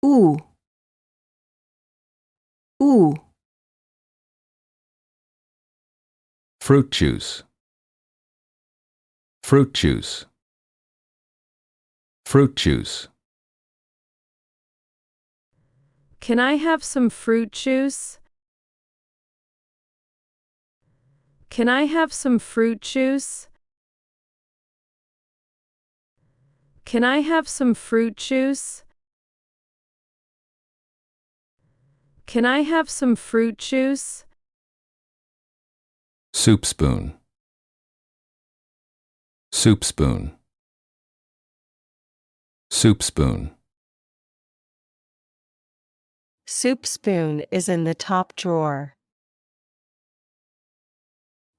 Ooh. Ooh. Fruit juice. Fruit juice. Fruit juice. Can I have some fruit juice? Can I have some fruit juice? Can I have some fruit juice? Can I have some fruit juice? Soup spoon. Soup spoon. Soup spoon. Soup spoon is in the top drawer.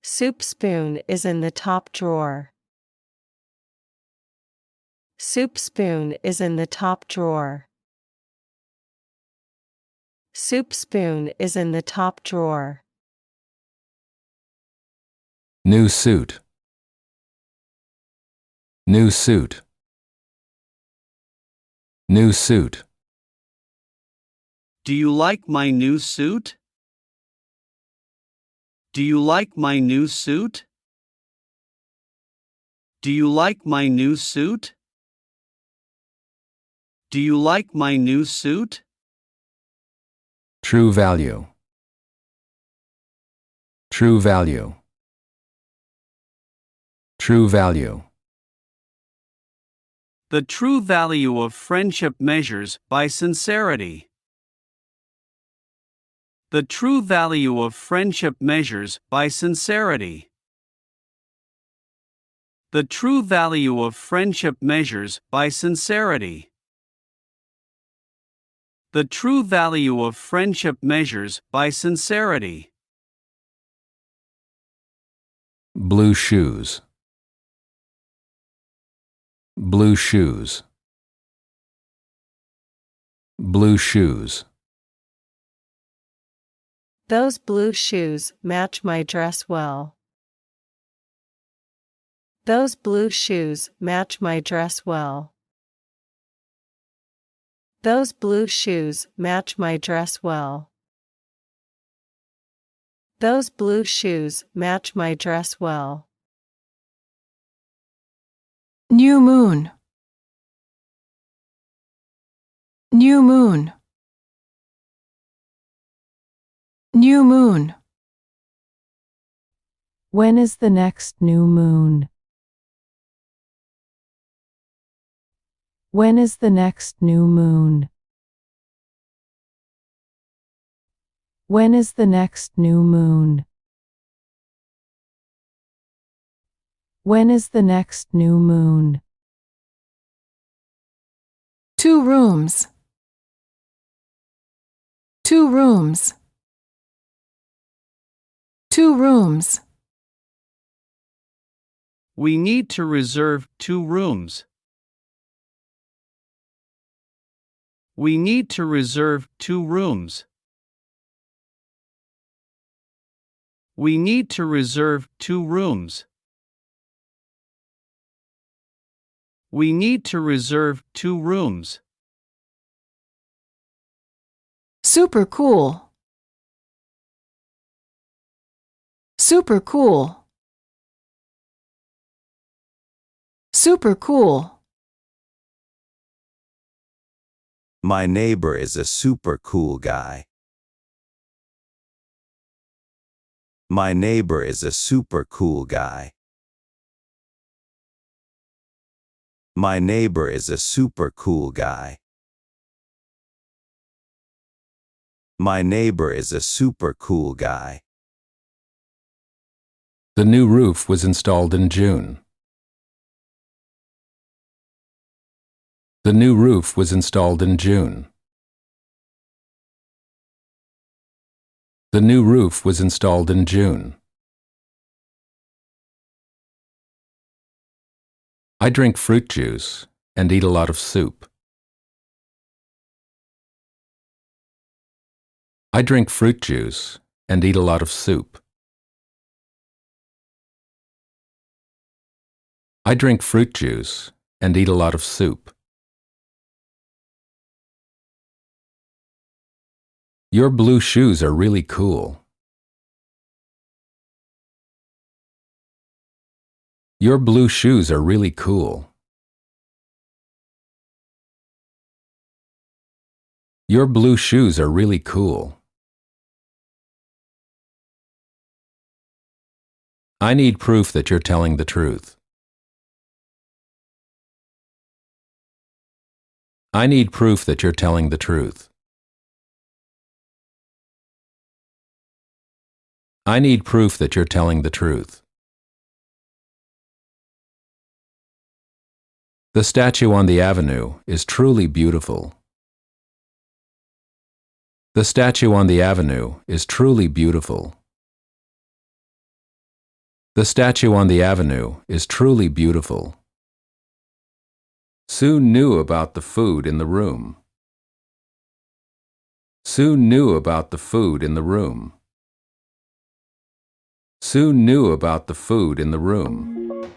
Soup spoon is in the top drawer. Soup spoon is in the top drawer. Soup spoon is in the top drawer. New suit. New suit. New suit. Do you like my new suit? Do you like my new suit? Do you like my new suit? Do you like my new suit? True value. True value. True value. The true value of friendship measures by sincerity. The true value of friendship measures by sincerity. The true value of friendship measures by sincerity. The true value of friendship measures by sincerity. Blue shoes. Blue shoes. Blue shoes. Those blue shoes match my dress well. Those blue shoes match my dress well. Those blue shoes match my dress well. Those blue shoes match my dress well. New moon. New moon. New moon. When is the next new moon? When is the next new moon? When is the next new moon? When is the next new moon? 2 rooms. 2 rooms. 2 rooms. We need to reserve 2 rooms. We need to reserve 2 rooms. We need to reserve 2 rooms. We need to reserve 2 rooms. Super cool. Super cool. Super cool. My neighbor is a super cool guy. My neighbor is a super cool guy. My neighbor is a super cool guy. My neighbor is a super cool guy. The new roof was installed in June. The new roof was installed in June. The new roof was installed in June. I drink fruit juice and eat a lot of soup. I drink fruit juice and eat a lot of soup. I drink fruit juice and eat a lot of soup. Your blue shoes are really cool. Your blue shoes are really cool. Your blue shoes are really cool. I need proof that you're telling the truth. I need proof that you're telling the truth. I need proof that you're telling the truth. The statue on the avenue is truly beautiful. The statue on the avenue is truly beautiful. The statue on the avenue is truly beautiful. Sue knew about the food in the room. Sue knew about the food in the room. Sue knew about the food in the room.